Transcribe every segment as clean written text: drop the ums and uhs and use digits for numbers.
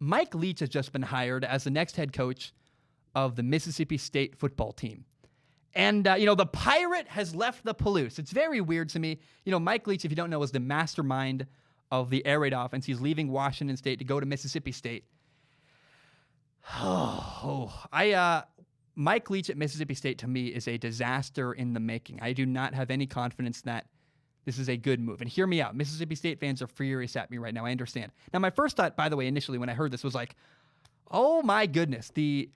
Mike Leach has just been hired as the next head coach of the Mississippi State football team. And, the pirate has left the Palouse. It's very weird to me. Mike Leach, if you don't know, is the mastermind of the air raid offense. He's leaving Washington State to go to Mississippi State. Mike Leach at Mississippi State, to me, is a disaster in the making. I do not have any confidence that this is a good move. And hear me out. Mississippi State fans are furious at me right now. I understand. Now, my first thought, by the way, initially when I heard this was like, oh my goodness, the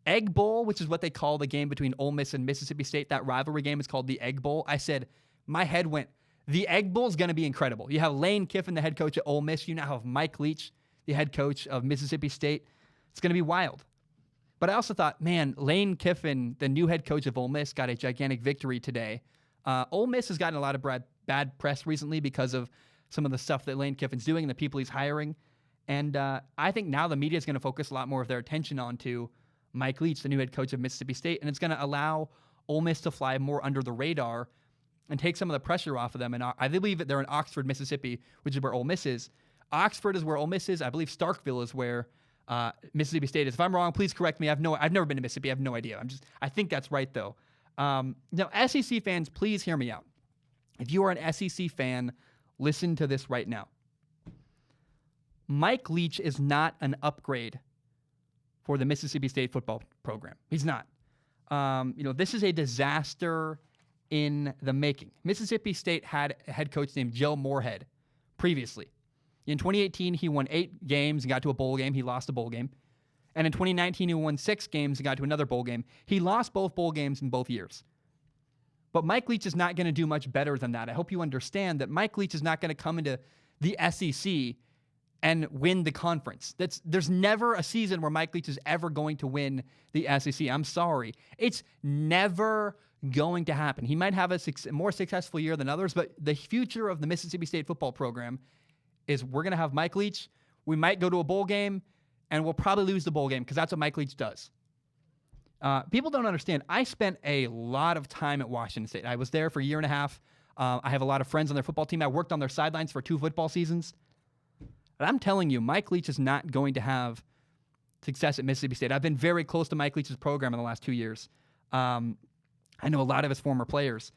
Egg Bowl, which is what they call the game between Ole Miss and Mississippi State, that rivalry game is called the Egg Bowl. I said, my head went, the Egg Bowl is going to be incredible. You have Lane Kiffin, the head coach at Ole Miss. You now have Mike Leach, the head coach of Mississippi State. It's going to be wild. But I also thought, man, Lane Kiffin, the new head coach of Ole Miss, got a gigantic victory today. Ole Miss has gotten a lot of bad press recently because of some of the stuff that Lane Kiffin's doing and the people he's hiring. And I think now the media is going to focus a lot more of their attention onto Mike Leach, the new head coach of Mississippi State, and it's going to allow Ole Miss to fly more under the radar and take some of the pressure off of them. And I believe that they're in Oxford, Mississippi, which is where Ole Miss is. Oxford is where Ole Miss is. I believe Starkville is where Mississippi State is. If I'm wrong, please correct me. I've never been to Mississippi. I have no idea. I think that's right though. Now, SEC fans, please hear me out. If you are an SEC fan, listen to this right now. Mike Leach is not an upgrade for the Mississippi State football program. He's not. This is a disaster in the making. Mississippi State had a head coach named Joe Moorhead previously. In 2018, he won 8 games and got to a bowl game. He lost a bowl game. And in 2019, he won 6 games and got to another bowl game. He lost both bowl games in both years. But Mike Leach is not going to do much better than that. I hope you understand that Mike Leach is not going to come into the SEC and win the conference. There's never a season where Mike Leach is ever going to win the SEC. I'm sorry. It's never going to happen. He might have a more successful year than others, but the future of the Mississippi State football program is we're going to have Mike Leach. We might go to a bowl game, and we'll probably lose the bowl game because that's what Mike Leach does. People don't understand. I spent a lot of time at Washington State. I was there for a year and a half. I have a lot of friends on their football team. I worked on their sidelines for 2 football seasons. But I'm telling you, Mike Leach is not going to have success at Mississippi State. I've been very close to Mike Leach's program in the last 2 years. I know a lot of his former players.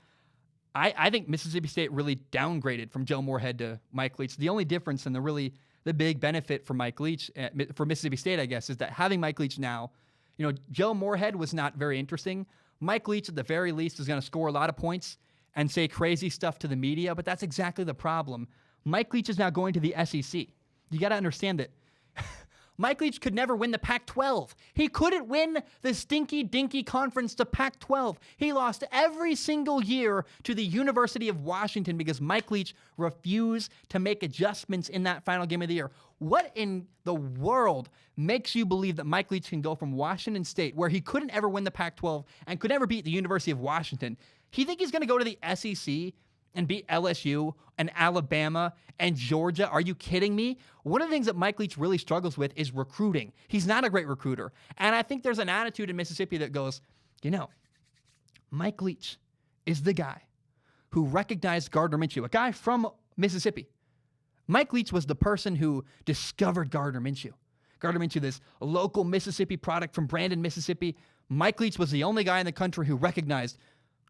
I think Mississippi State really downgraded from Joe Moorhead to Mike Leach. The only difference and the big benefit for Mike Leach, for Mississippi State, I guess, is that having Mike Leach now, Joe Moorhead was not very interesting. Mike Leach, at the very least, is going to score a lot of points and say crazy stuff to the media, but that's exactly the problem. Mike Leach is now going to the SEC. You got to understand that Mike Leach could never win the Pac-12. He couldn't win the stinky, dinky conference to Pac-12. He lost every single year to the University of Washington because Mike Leach refused to make adjustments in that final game of the year. What in the world makes you believe that Mike Leach can go from Washington State, where he couldn't ever win the Pac-12 and could never beat the University of Washington? You think he's going to go to the SEC and beat LSU and Alabama and Georgia? Are you kidding me? One of the things that Mike Leach really struggles with is recruiting. He's not a great recruiter. And I think there's an attitude in Mississippi that goes, Mike Leach is the guy who recognized Gardner Minshew, a guy from Mississippi. Mike Leach was the person who discovered Gardner Minshew. Gardner Minshew, this local Mississippi product from Brandon, Mississippi. Mike Leach was the only guy in the country who recognized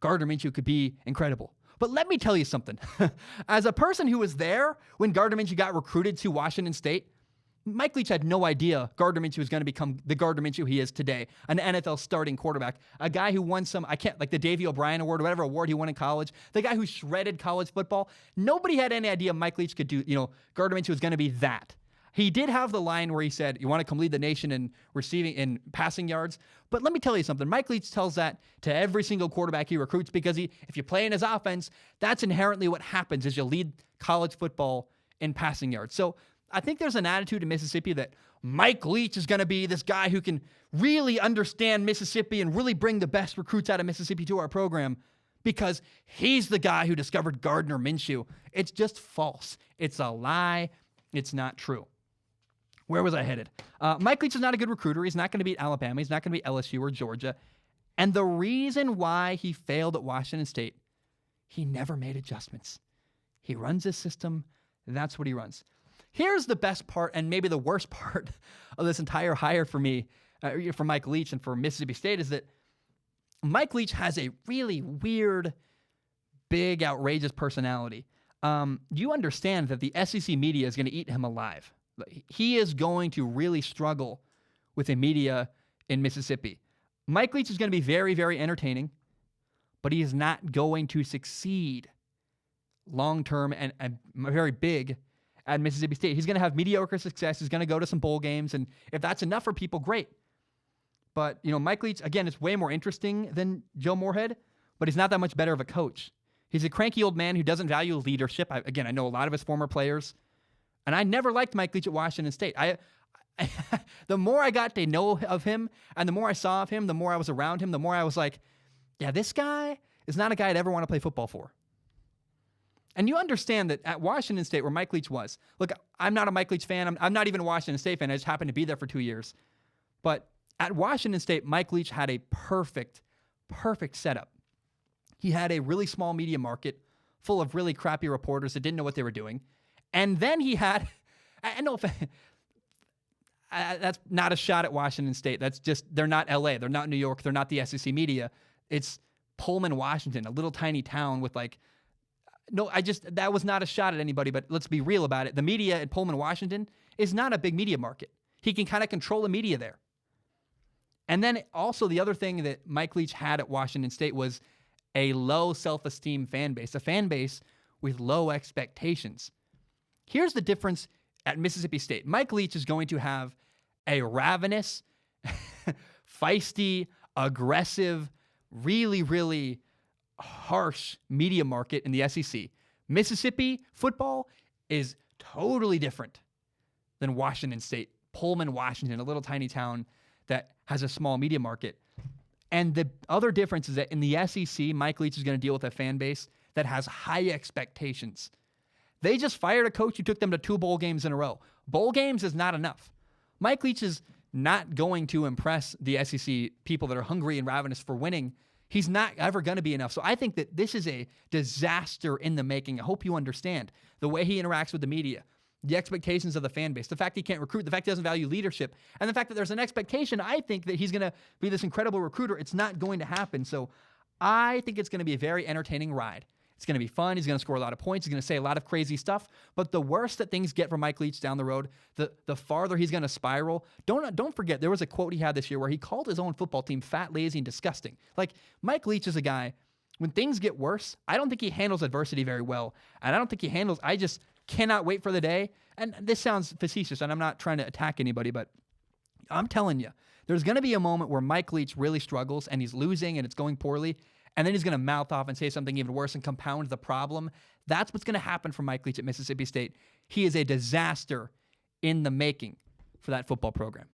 Gardner Minshew could be incredible. But let me tell you something. As a person who was there when Gardner Minshew got recruited to Washington State, Mike Leach had no idea Gardner Minshew was going to become the Gardner Minshew he is today, an NFL starting quarterback, a guy who won the Davey O'Brien Award, or whatever award he won in college, the guy who shredded college football. Nobody had any idea Mike Leach could do, Gardner Minshew was going to be that. He did have the line where he said, you want to come lead the nation in receiving in passing yards. But let me tell you something. Mike Leach tells that to every single quarterback he recruits because if you play in his offense, that's inherently what happens is you lead college football in passing yards. So I think there's an attitude in Mississippi that Mike Leach is going to be this guy who can really understand Mississippi and really bring the best recruits out of Mississippi to our program because he's the guy who discovered Gardner Minshew. It's just false. It's a lie. It's not true. Where was I headed? Mike Leach is not a good recruiter. He's not going to beat Alabama. He's not going to beat LSU or Georgia. And the reason why he failed at Washington State, he never made adjustments. He runs his system. That's what he runs. Here's the best part, and maybe the worst part of this entire hire for me, for Mike Leach and for Mississippi State, is that Mike Leach has a really weird, big, outrageous personality. You understand that the SEC media is going to eat him alive. He is going to really struggle with the media in Mississippi. Mike Leach is going to be very, very entertaining, but he is not going to succeed long-term and very big at Mississippi State. He's going to have mediocre success. He's going to go to some bowl games, and if that's enough for people, great. But, Mike Leach, again, is way more interesting than Joe Moorhead, but he's not that much better of a coach. He's a cranky old man who doesn't value leadership. I know a lot of his former players, and I never liked Mike Leach at Washington State. The more I got to know of him and the more I saw of him, the more I was around him, the more I was like, yeah, this guy is not a guy I'd ever want to play football for. And you understand that at Washington State, where Mike Leach was, look, I'm not a Mike Leach fan. I'm not even a Washington State fan. I just happened to be there for 2 years. But at Washington State, Mike Leach had a perfect setup. He had a really small media market full of really crappy reporters that didn't know what they were doing. And then he had, I know that's not a shot at Washington State. That's just, they're not LA. They're not New York. They're not the SEC media. It's Pullman, Washington, a little tiny town with that was not a shot at anybody, but let's be real about it. The media at Pullman, Washington is not a big media market. He can kind of control the media there. And then also the other thing that Mike Leach had at Washington State was a low self-esteem fan base, a fan base with low expectations. Here's the difference at Mississippi State. Mike Leach is going to have a ravenous, feisty, aggressive, really, really harsh media market in the SEC. Mississippi football is totally different than Washington State. Pullman, Washington, a little tiny town that has a small media market. And the other difference is that in the SEC, Mike Leach is going to deal with a fan base that has high expectations. They just fired a coach who took them to 2 bowl games in a row. Bowl games is not enough. Mike Leach is not going to impress the SEC people that are hungry and ravenous for winning. He's not ever going to be enough. So I think that this is a disaster in the making. I hope you understand the way he interacts with the media, the expectations of the fan base, the fact he can't recruit, the fact he doesn't value leadership, and the fact that there's an expectation, I think, that he's going to be this incredible recruiter. It's not going to happen. So I think it's going to be a very entertaining ride. It's going to be fun. He's going to score a lot of points. He's going to say a lot of crazy stuff. But the worse that things get for Mike Leach down the road, the farther he's going to spiral. Don't forget, there was a quote he had this year where he called his own football team fat, lazy, and disgusting. Like, Mike Leach is a guy, when things get worse, I don't think he handles adversity very well. And I just cannot wait for the day. And this sounds facetious, and I'm not trying to attack anybody, but I'm telling you, there's going to be a moment where Mike Leach really struggles and he's losing and it's going poorly. And then he's going to mouth off and say something even worse and compound the problem. That's what's going to happen for Mike Leach at Mississippi State. He is a disaster in the making for that football program.